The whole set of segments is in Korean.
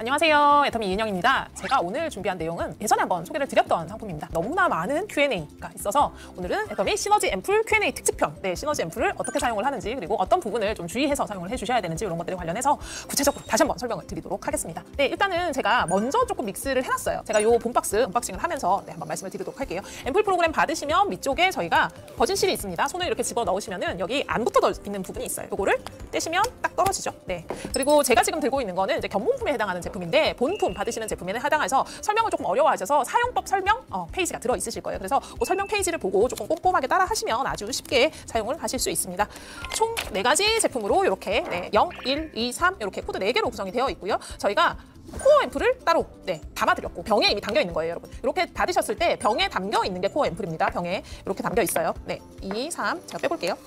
안녕하세요. 애터미 이은영입니다. 제가 오늘 준비한 내용은 예전에 한번 소개를 드렸던 상품입니다. 너무나 많은 Q&A가 있어서 오늘은 애터미 시너지 앰플 Q&A 특집편, 시너지 앰플을 어떻게 사용을 하는지 그리고 어떤 부분을 좀 주의해서 사용을 해주셔야 되는지 이런 것들에 관련해서 구체적으로 다시 한번 설명을 드리도록 하겠습니다. 일단은 제가 먼저 조금 믹스를 해놨어요. 제가 요 본박스 언박싱을 하면서 한번 말씀을 드리도록 할게요. 앰플 프로그램 받으시면 위쪽에 저희가 버진실이 있습니다. 손을 이렇게 집어 넣으시면은 여기 안 붙어 있는 부분이 있어요. 요거를 떼시면 딱 떨어지죠. 그리고 제가 지금 들고 있는 거는 이제 견본품에 해당하는 제품인데 본품 받으시는 제품에 해당해서 설명을 조금 어려워하셔서 사용법 설명 페이지가 들어있으실 거예요. 그래서 그 설명 페이지를 보고 조금 꼼꼼하게 따라 하시면 아주 쉽게 사용을 하실 수 있습니다. 총 4가지 제품으로 이렇게 0, 1, 2, 3 이렇게 코드 4개로 구성이 되어 있고요. 저희가 코어 앰플을 따로 담아드렸고 병에 이미 담겨 있는 거예요, 여러분. 이렇게 받으셨을 때 병에 담겨 있는 게 코어 앰플입니다. 병에 이렇게 담겨 있어요. 2, 3 제가 빼볼게요.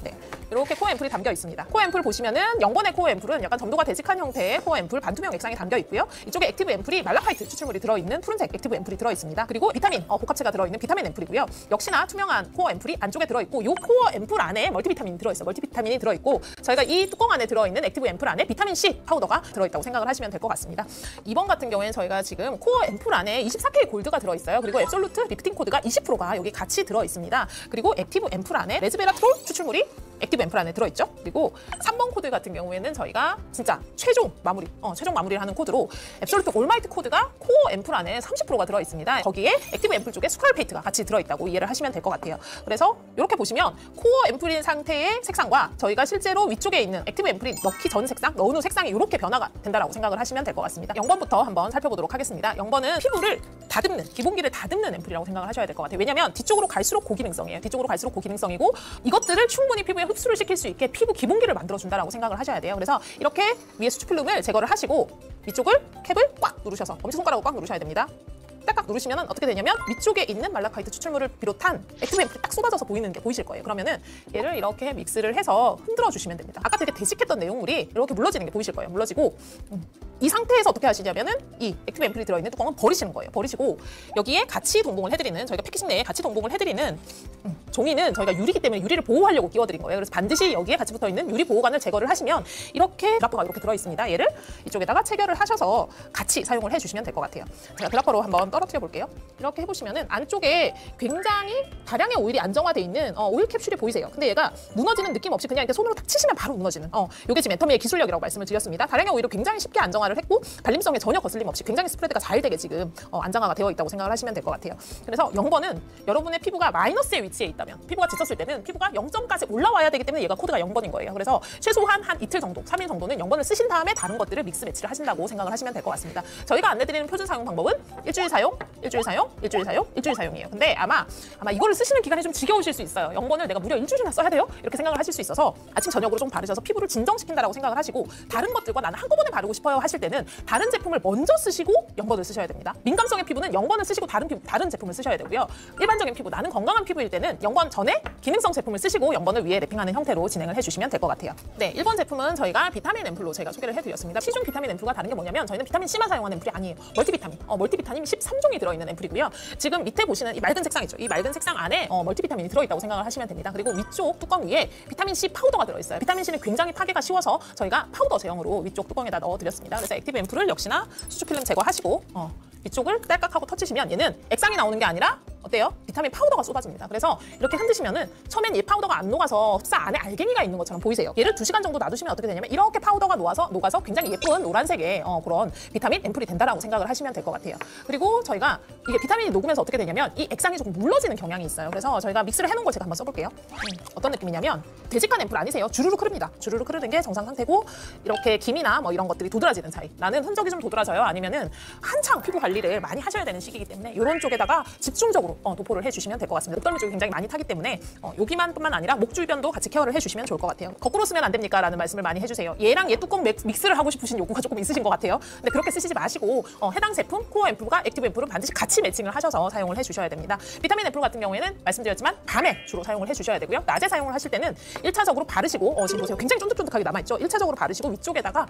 이렇게 코어 앰플이 담겨 있습니다. 코어 앰플 보시면은 0번의 코어 앰플은 약간 점도가 되직한 형태의 코어 앰플 반투명 액상이 담겨 있고요. 이쪽에 액티브 앰플이 말라카이트 추출물이 들어있는 푸른색 액티브 앰플이 들어있습니다. 그리고 비타민 복합체가 들어있는 비타민 앰플이고요. 역시나 투명한 코어 앰플이 안쪽에 들어있고 이 코어 앰플 안에 멀티비타민이 들어있어요. 멀티비타민이 들어있고 저희가 이 뚜껑 안에 들어있는 액티브 앰플 안에 비타민 C 파우더가 들어있다고 생각을 하시면 될 것 같습니다. 이번 같은 경우에는 저희가 지금 코어 앰플 안에 24K 골드가 들어있어요. 그리고 앱솔루트 리프팅 코드가 20%가 여기 같이 들어있습니다. 그리고 액티브 앰플 안에 레즈베라트롤 추출물이 액티브 앰플 안에 들어있죠. 그리고 3번 코드 같은 경우에는 저희가 진짜 최종 마무리를 하는 코드로 앱솔루트 올마이트 코드가 코어 앰플 안에 30%가 들어있습니다. 거기에 액티브 앰플 쪽에 스컬페이트가 같이 들어있다고 이해를 하시면 될 것 같아요. 그래서 이렇게 보시면 코어 앰플인 상태의 색상과 저희가 실제로 위쪽에 있는 액티브 앰플이 넣기 전 색상, 넣은 후 색상이 이렇게 변화가 된다고 생각을 하시면 될 것 같습니다. 0번부터 한번 살펴보도록 하겠습니다. 0번은 피부를 다듬는, 기본기를 다듬는 앰플이라고 생각을 하셔야 될 것 같아요. 왜냐면 뒤쪽으로 갈수록 고기능성이에요. 뒤쪽으로 갈수록 고기능성이고 이것들을 충분히 피부에 흡수를 시킬 수 있게 피부 기본기를 만들어준다라고 생각을 하셔야 돼요. 그래서 이렇게 위에 수축 필름을 제거를 하시고 위쪽을 캡을 꽉 누르셔서 엄지손가락으로 꽉 누르셔야 됩니다. 딱딱 누르시면 어떻게 되냐면 위쪽에 있는 말라카이트 추출물을 비롯한 액티브 앰플이 딱 쏟아져서 보이는 게 보이실 거예요. 그러면은 얘를 이렇게 믹스를 해서 흔들어 주시면 됩니다. 아까 되게 되직했던 내용물이 이렇게 물러지는 게 보이실 거예요. 물러지고 이 상태에서 어떻게 하시냐면은 이 액티브 앰플이 들어있는 뚜껑은 버리시는 거예요. 버리시고 여기에 같이 동봉을 해드리는, 저희가 패키징 내에 같이 동봉을 해드리는 종이는 저희가 유리기 때문에 유리를 보호하려고 끼워드린 거예요. 그래서 반드시 여기에 같이 붙어있는 유리 보호관을 제거를 하시면 이렇게 드라퍼가 이렇게 들어있습니다. 얘를 이쪽에다가 체결을 하셔서 같이 사용을 해주시면 될 것 같아요. 제가 드라퍼로 한번 떨어뜨려 볼게요. 이렇게 해보시면은 안쪽에 굉장히 다량의 오일이 안정화돼 있는 오일 캡슐이 보이세요. 근데 얘가 무너지는 느낌 없이 그냥 이렇게 손으로 탁 치시면 바로 무너지는 요게 지금 애터미의 기술력이라고 말씀을 드렸습니다. 다량의 오일을 굉장히 쉽게 안정화를 했고 발림성에 전혀 거슬림 없이 굉장히 스프레드가 잘 되게 지금 안정화가 되어 있다고 생각을 하시면 될 것 같아요. 그래서 0번은 여러분의 피부가 마이너스의 위치에 있다면, 피부가 지쳤을 때는 피부가 0점까지 올라와야 되기 때문에 얘가 코드가 0번인 거예요. 그래서 최소한 한 이틀 정도, 3일 정도는 0번을 쓰신 다음에 다른 것들을 믹스 매치를 하신다고 생각을 하시면 될 것 같습니다. 저희가 안내드리는 표준 사용 방법은 일주일 사용, 일주일 사용, 일주일 사용, 일주일 사용이에요. 근데 아마 이거를 쓰시는 기간이 좀 지겨우실 수 있어요. 0번을 내가 무려 일주일이나 써야 돼요? 이렇게 생각을 하실 수 있어서 아침 저녁으로 좀 바르셔서 피부를 진정시킨다라고 생각을 하시고 다른 것들과 나는 한꺼번에 바르고 싶어요 하실 때는 다른 제품을 먼저 쓰시고 0번을 쓰셔야 됩니다. 민감성의 피부는 0번을 쓰시고 다른 제품을 쓰셔야 되고요. 일반적인 피부, 나는 건강한 피부일 때는 0번 전에 기능성 제품을 쓰시고 0번을 위에 랩핑하는 형태로 진행을 해주시면 될 것 같아요. 1번 제품은 저희가 비타민 앰플로 제가 소개를 해드렸습니다. 시중 비타민 앰플과 다른 게 뭐냐면 저희는 비타민 C만 사용하는 앰플이 아니에요. 멀티비타민 13종이 들어있는 앰플이고요. 지금 밑에 보시는 이 맑은 색상이죠. 이 맑은 색상 안에 멀티비타민이 들어있다고 생각을 하시면 됩니다. 그리고 위쪽 뚜껑 위에 비타민 C 파우더가 들어있어요. 비타민 C는 굉장히 파괴가 쉬워서 저희가 파우더 제형으로 위쪽 뚜껑에다 넣어드렸습니다. 그래서 액티브 앰플을 역시나 수축 필름 제거하시고 위쪽을 딸깍하고 터치시면 얘는 액상이 나오는 게 아니라 어때요? 비타민 파우더가 쏟아집니다. 그래서 이렇게 흔드시면은 처음엔 이 파우더가 안 녹아서 흡사 안에 알갱이가 있는 것처럼 보이세요. 얘를 2시간 정도 놔두시면 어떻게 되냐면 이렇게 파우더가 녹아서 굉장히 예쁜 노란색의 그런 비타민 앰플이 된다라고 생각을 하시면 될 것 같아요. 그리고 저희가 이게 비타민이 녹으면서 어떻게 되냐면 이 액상이 조금 물러지는 경향이 있어요. 그래서 저희가 믹스를 해놓은 걸 제가 한번 써볼게요. 어떤 느낌이냐면 되직한 앰플 아니세요. 주르륵 흐릅니다. 주르륵 흐르는 게 정상 상태고 이렇게 김이나 이런 것들이 도드라지는 사이, 나는 흔적이 좀 도드라져요. 아니면은 한창 피부 관리를 많이 하셔야 되는 시기이기 때문에 이런 쪽에다가 집중적으로 도포를 해주시면 될 것 같습니다. 목덜미 쪽이 굉장히 많이 타기 때문에 여기만뿐만 아니라 목 주변도 같이 케어를 해주시면 좋을 것 같아요. 거꾸로 쓰면 안 됩니까? 라는 말씀을 많이 해주세요. 얘랑 얘 뚜껑 믹스를 하고 싶으신 요구가 조금 있으신 것 같아요. 근데 그렇게 쓰시지 마시고 해당 제품, 코어 앰플과 액티브 앰플은 반드시 같이 매칭을 하셔서 사용을 해주셔야 됩니다. 비타민 앰플 같은 경우에는 말씀드렸지만 밤에 주로 사용을 해주셔야 되고요. 낮에 사용을 하실 때는 1차적으로 바르시고 지금 보세요. 굉장히 쫀득쫀득하게 남아있죠? 1차적으로 바르시고 위쪽에다가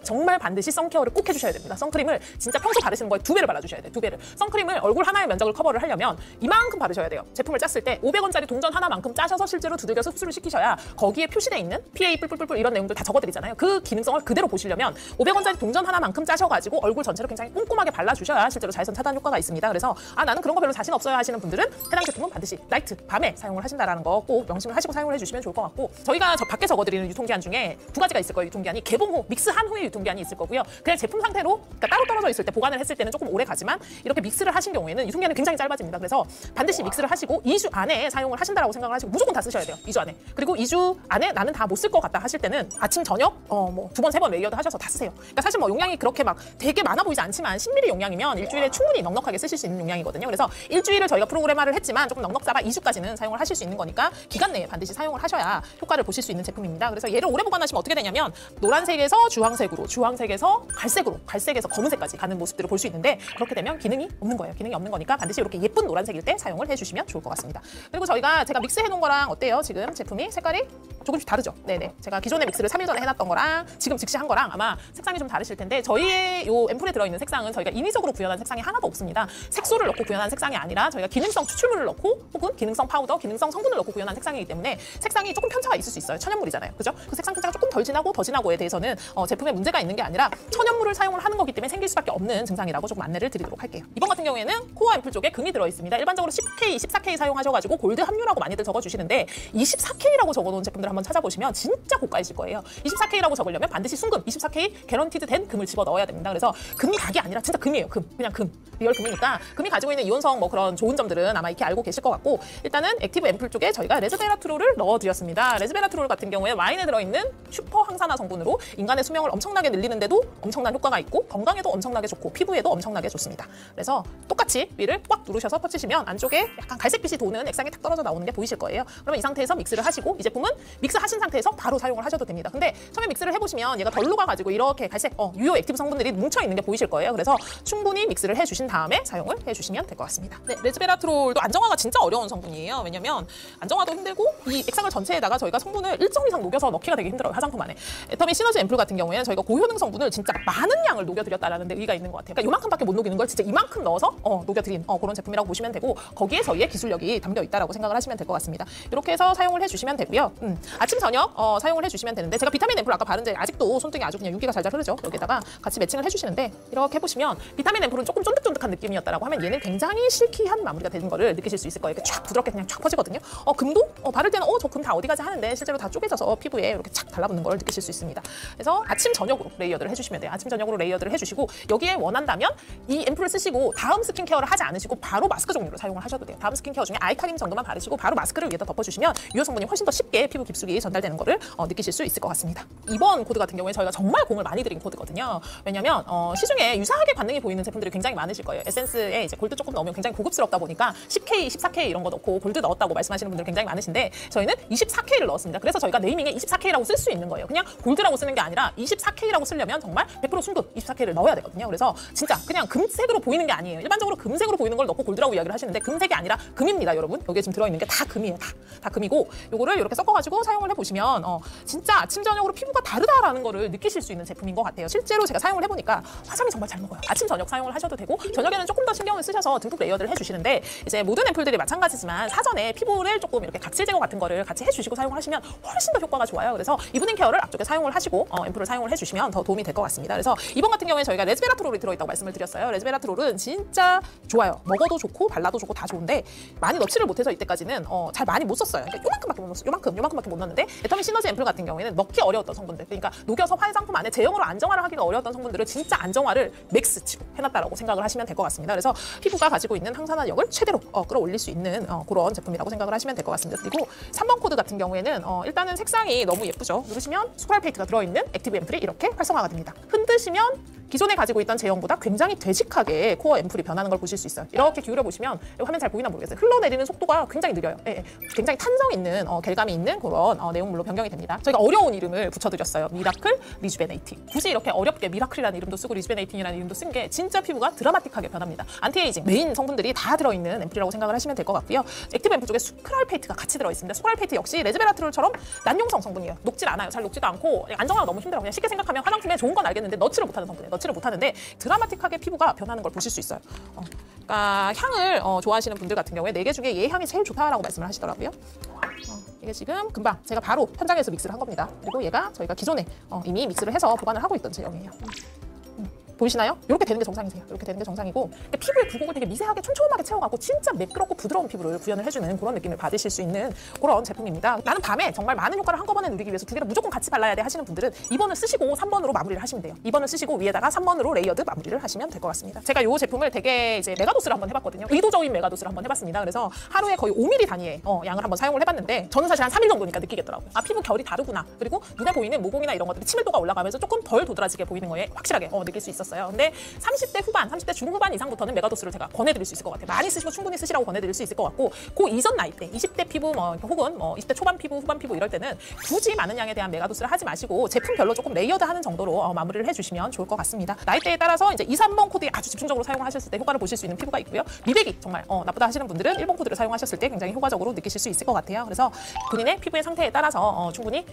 정말 반드시 선케어를 꼭 해주셔야 됩니다. 선크림을 진짜 평소 바르시는 거에 2배를 발라주셔야 돼요. 2배를. 선크림을 얼굴 하나의 면적을 커버를 하려면 하려면 이만큼 바르셔야 돼요. 제품을 짰을 때 500원짜리 동전 하나만큼 짜셔서 실제로 두들겨서 흡수를 시키셔야 거기에 표시돼 있는 PA 뿔뿔뿔 이런 내용들 다 적어드리잖아요. 그 기능성을 그대로 보시려면 500원짜리 동전 하나만큼 짜셔가지고 얼굴 전체로 굉장히 꼼꼼하게 발라주셔야 실제로 자외선 차단 효과가 있습니다. 그래서 나는 그런 거 별로 자신 없어요 하시는 분들은 해당 제품은 반드시 나이트, 밤에 사용을 하신다라는 거 꼭 명심을 하시고 사용을 해주시면 좋을 것 같고, 저희가 밖에 적어드리는 유통기한 중에 두 가지가 있을 거예요. 유통기한이 개봉 후, 믹스한 후에 유통기한이 있을 거고요. 그냥 제품 상태로 그러니까 따로 떨어져 있을 때 보관을 했을 때는 조금 오래 가지만 이렇게 믹스를 하신 경우에는 유통기한이 굉장히 짧아집니다. 그래서 반드시 믹스를 하시고 2주 안에 사용을 하신다라고 생각을 하시고 무조건 다 쓰셔야 돼요. 2주 안에. 그리고 2주 안에 나는 다 못 쓸 것 같다 하실 때는 아침 저녁 뭐 2번 3번 레이어드 하셔서 다 쓰세요. 그러니까 사실 뭐 용량이 그렇게 막 되게 많아 보이지 않지만 10ml 용량이면 일주일에 충분히 넉넉하게 쓰실 수 있는 용량이거든요. 그래서 일주일을 저희가 프로그램화를 했지만 조금 넉넉 잡아 2주까지는 사용을 하실 수 있는 거니까 기간 내에 반드시 사용을 하셔야 효과를 보실 수 있는 제품입니다. 그래서 얘를 오래 보관하시면 어떻게 되냐면 노란색에서 주황색으로, 주황색에서 갈색으로, 갈색에서 검은색까지 가는 모습들을 볼 수 있는데 그렇게 되면 기능이 없는 거예요. 기능이 없는 거니까 반드시 이렇게 예쁜 노란색일 때 사용을 해주시면 좋을 것 같습니다. 그리고 제가 믹스해 놓은 거랑 어때요? 지금 제품이 색깔이 조금씩 다르죠? 네네. 제가 기존의 믹스를 3일 전에 해놨던 거랑 지금 즉시 한 거랑 아마 색상이 좀 다르실 텐데 저희의 요 앰플에 들어있는 색상은 저희가 인위적으로 구현한 색상이 하나도 없습니다. 색소를 넣고 구현한 색상이 아니라 저희가 기능성 추출물을 넣고 혹은 기능성 파우더, 기능성 성분을 넣고 구현한 색상이기 때문에 색상이 조금 편차가 있을 수 있어요. 천연물이잖아요. 그죠? 그 색상 편차가 조금 덜 진하고 더 진하고에 대해서는 제품에 문제가 있는 게 아니라 천연물을 사용을 하는 거기 때문에 생길 수밖에 없는 증상이라고 조금 안내를 드리도록 할게요. 이번 같은 경우에는 코어 앰플 쪽에 금이 들어있습니다. 일반적으로 10K, 14K 사용하셔가지고 골드 함유라고 많이들 적어주시는데 24K라고 적어놓은 제품들 한번 찾아보시면 진짜 고가이실 거예요. 24K라고 적으려면 반드시 순금, 24K 개런티드 된 금을 집어 넣어야 됩니다. 그래서 금이 각이 아니라 진짜 금이에요. 금, 그냥 금, 리얼 금이니까 금이 가지고 있는 이온성 뭐 그런 좋은 점들은 아마 이렇게 알고 계실 것 같고, 일단은 액티브 앰플 쪽에 저희가 레즈베라트롤을 넣어드렸습니다. 레즈베라트롤 같은 경우에 와인에 들어있는 슈퍼 항산화 성분으로 인간의 수명을 엄청나게 늘리는데도 엄청난 효과가 있고 건강에도 엄청나게 좋고 피부에도 엄청나게 좋습니다. 그래서 똑같이 위를 꽉 누르셔서 펼치시면 안쪽에 약간 갈색빛이 도는 액상이 탁 떨어져 나오는 게 보이실 거예요. 그러면 이 상태에서 믹스를 하시고 이 제품은 믹스하신 상태에서 바로 사용을 하셔도 됩니다. 근데 처음에 믹스를 해보시면 얘가 덜 녹아가지고 이렇게 갈색 유효 액티브 성분들이 뭉쳐있는 게 보이실 거예요. 그래서 충분히 믹스를 해주신 다음에 사용을 해주시면 될 것 같습니다. 네, 레즈베라트롤도 안정화가 진짜 어려운 성분이에요. 왜냐면 안정화도 힘들고 이 액상을 전체에다가 저희가 성분을 일정 이상 녹여서 넣기가 되게 힘들어요. 화장품 안에. 애터미 시너지 앰플 같은 경우에는 저희가 고효능 성분을 진짜 많은 양을 녹여드렸다라는 데 의의가 있는 것 같아요. 그러니까 요만큼밖에 못 녹이는 걸 진짜 이만큼 넣어서 녹여드린 그런 제품이라고 보시면 되고 거기에 저희의 기술력이 담겨 있다라고 생각을 하시면 될 것 같습니다. 이렇게 해서 사용을 해주시면 되고요. 아침 저녁 사용을 해주시면 되는데 제가 비타민 앰플 아까 바른 데 아직도 손등에 아주 그냥 윤기가 잘잘 흐르죠. 여기다가 같이 매칭을 해주시는데 이렇게 해보시면 비타민 앰플은 조금 쫀득쫀득한 느낌이었다라고 하면 얘는 굉장히 실키한 마무리가 되는 거를 느끼실 수 있을 거예요. 이렇게 쫙 부드럽게 그냥 쫙 퍼지거든요. 금도 바를 때는 저 금 다 어디 가지 하는데 실제로 다 쪼개져서 피부에 이렇게 착 달라붙는 걸 느끼실 수 있습니다. 그래서 아침 저녁으로 레이어드를 해주시면 돼요. 아침 저녁으로 레이어드를 해주시고 여기에 원한다면 이 앰플을 쓰시고 다음 스킨케어를 하지 않으시고 바로 마스크 종류로 사용을 하셔도 돼요. 다음 스킨케어 중에 아이카림 정도만 바르시고 바로 마스크를 위에다 덮어주시면 유효 성분이 훨씬 더 쉽게 피부 깊숙이 전달되는 거를 느끼실 수 있을 것 같습니다. 이번 코드 같은 경우에 저희가 정말 공을 많이 들인 코드거든요. 왜냐면 시중에 유사하게 반응이 보이는 제품들이 굉장히 많으실 거예요. 에센스에 이제 골드 조금 넣으면 굉장히 고급스럽다 보니까 10K, 14K 이런 거 넣고 골드 넣었다고 말씀하시는 분들 굉장히 많으신데 저희는 24K를 넣었습니다. 그래서 저희가 네이밍에 24K라고 쓸 수 있는 거예요. 그냥 골드라고 쓰는 게 아니라 24K라고 쓰려면 정말 100% 순금 24K를 넣어야 되거든요. 그래서 진짜 그냥 금색으로 보이는 게 아니에요. 일반적으로 금색으로 보이는 걸 넣고 골드라고 이야기를 하시는데 금색이 아니라 금입니다, 여러분. 여기에 지금 들어있는 게 다 금이에요. 다 금이고 요거를 이렇게 섞어가지고 사용을 해보시면 진짜 아침 저녁으로 피부가 다르다라는 거를 느끼실 수 있는 제품인 것 같아요. 실제로 제가 사용을 해보니까 화장이 정말 잘 먹어요. 아침 저녁 사용을 하셔도 되고 저녁에는 조금 더 신경을 쓰셔서 듬뿍 레이어드를 해주시는데 이제 모든 앰플들이 마찬가지지만 사전에 피부를 조금 이렇게 각질 제거 같은 거를 같이 해주시고 사용하시면 훨씬 더 효과가 좋아요. 그래서 이브닝 케어를 앞쪽에 사용을 하시고 앰플을 사용을 해주시면 더 도움이 될 것 같습니다. 그래서 이번 같은 경우에 저희가 레즈베라트롤이 들어있다고 말씀을 드렸어요. 레즈베라트롤은 진짜 좋아요. 먹어도 좋고 발라도 좋고 다 좋은데 많이 넣지를 못해서 이때까지는 잘 많이 못 썼어요. 그러니까 요만큼밖에 못 넣었어요. 요만큼밖에 못 넣었는데 애터미 시너지 앰플 같은 경우에는 넣기 어려웠던 성분들, 그러니까 녹여서 화장품 안에 제형으로 안정화를 하기가 어려웠던 성분들을 진짜 안정화를 맥스치고 해놨다라고 생각을 하시면 될 것 같습니다. 그래서 피부가 가지고 있는 항산화력을 최대로 끌어올릴 수 있는 그런 제품이라고 생각을 하시면 될 것 같습니다. 그리고 3번 코드 같은 경우에는 일단은 색상이 너무 예쁘죠. 누르시면 스코랄 페이트가 들어있는 액티브 앰플이 이렇게 활성화가 됩니다. 흔드시면 기존에 가지고 있던 제형보다 굉장히 되직하게 코어 앰플이 변하는 걸 보실 수 있어요. 이렇게 기울여 보시면 화면 잘 보이나 모르겠어요. 흘러내리는 속도가 굉장히 느려요. 굉장히 탄성 있는 겔감이 있는 그런 내용물로 변경이 됩니다. 저희가 어려운 이름을 붙여드렸어요. 미라클 리주베네이팅. 굳이 이렇게 어렵게 미라클이라는 이름도 쓰고 리주베네이팅이라는 이름도 쓴 게 진짜 피부가 드라마틱하게 변합니다. 안티에이징 메인 성분들이 다 들어있는 앰플이라고 생각을 하시면 될 것 같고요. 액티브 앰플 쪽에 스크랄 페이트가 같이 들어있습니다. 스크랄 페이트 역시 레즈베라트롤처럼 난용성 성분이에요. 녹질 않아요. 잘 녹지도 않고 안정화가 너무 힘들어요. 그냥 쉽게 생각하면 화장품에 좋은 건 알겠는데 너치를 못하는 성분이에요. 너치를 못하는데 드라마틱하게 피부가 변하는 걸 보실 수 있어요. 그러니까 향을 좋아하시는 분들 같은 경우에 4개 중에 얘 향이 제일 좋다라고 말씀을 하시더라고요. 이게 지금 금방 제가 바로 현장에서 믹스를 한 겁니다. 그리고 얘가 저희가 기존에 이미 믹스를 해서 보관을 하고 있던 제형이에요. 보이시나요? 이렇게 되는 게 정상이세요. 이렇게 되는 게 정상이고 피부의 굴곡을 되게 미세하게 촘촘하게 채워가고 진짜 매끄럽고 부드러운 피부를 구현을 해주는 그런 느낌을 받으실 수 있는 그런 제품입니다. 나는 밤에 정말 많은 효과를 한꺼번에 누리기 위해서 2개를 무조건 같이 발라야 돼 하시는 분들은 2번을 쓰시고 3번으로 마무리를 하시면 돼요. 2번을 쓰시고 위에다가 3번으로 레이어드 마무리를 하시면 될 것 같습니다. 제가 이 제품을 되게 이제 메가도스를 한번 해봤거든요. 의도적인 메가도스를 한번 해봤습니다. 그래서 하루에 거의 5ml 단위의 양을 한번 사용을 해봤는데 저는 사실 한 3일 정도니까 느끼겠더라고요. 아, 피부 결이 다르구나. 그리고 눈에 보이는 모공이나 이런 것들이 친밀도가 올라가면서 조금 덜 도드라지게 보이는 거에 확실하게 느낄 수 있었어요. 근데 30대 후반, 30대 중후반 이상부터는 메가도스를 제가 권해드릴 수 있을 것 같아요. 많이 쓰시고 충분히 쓰시라고 권해드릴 수 있을 것 같고 그 이전 나이 때 20대 피부 혹은 20대 초반 피부, 후반 피부 이럴 때는 굳이 많은 양에 대한 메가도스를 하지 마시고 제품별로 조금 레이어드하는 정도로 마무리를 해주시면 좋을 것 같습니다. 나이대에 따라서 이제 2, 3번 코드에 아주 집중적으로 사용하셨을 때 효과를 보실 수 있는 피부가 있고요. 미백이 정말 나쁘다 하시는 분들은 1번 코드를 사용하셨을 때 굉장히 효과적으로 느끼실 수 있을 것 같아요. 그래서 본인의 피부의 상태에 따라서 충분히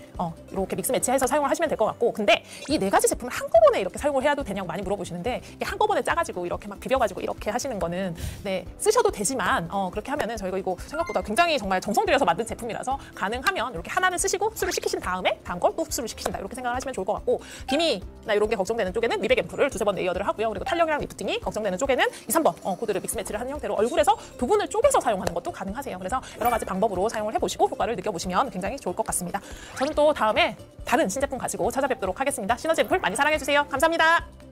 이렇게 믹스 매치해서 사용을 하시면 될 것 같고 근데 이 4가지 제품을 한꺼번에 이렇게 사용을 해도 되냐고 많이 물어보시는데 이게 한꺼번에 짜가지고 이렇게 막 비벼가지고 이렇게 하시는 거는 쓰셔도 되지만 그렇게 하면은 저희가 이거 생각보다 굉장히 정말 정성 들여서 만든 제품이라서 가능하면 이렇게 하나는 쓰시고 흡수를 시키신 다음에 다음 걸 또 흡수를 시키신다 이렇게 생각을 하시면 좋을 것 같고 기미나 이런 게 걱정되는 쪽에는 미백 앰플을 2-3번 레이어드를 하고요. 그리고 탄력이랑 리프팅이 걱정되는 쪽에는 2, 3번 코드를 믹스 매치를 하는 형태로 얼굴에서 부분을 쪼개서 사용하는 것도 가능하세요. 그래서 여러 가지 방법으로 사용을 해보시고 효과를 느껴보시면 굉장히 좋을 것 같습니다. 저는 또 다음에 다른 신제품 가지고 찾아뵙도록 하겠습니다. 시너지 앰플 많이 사랑해주세요. 감사합니다.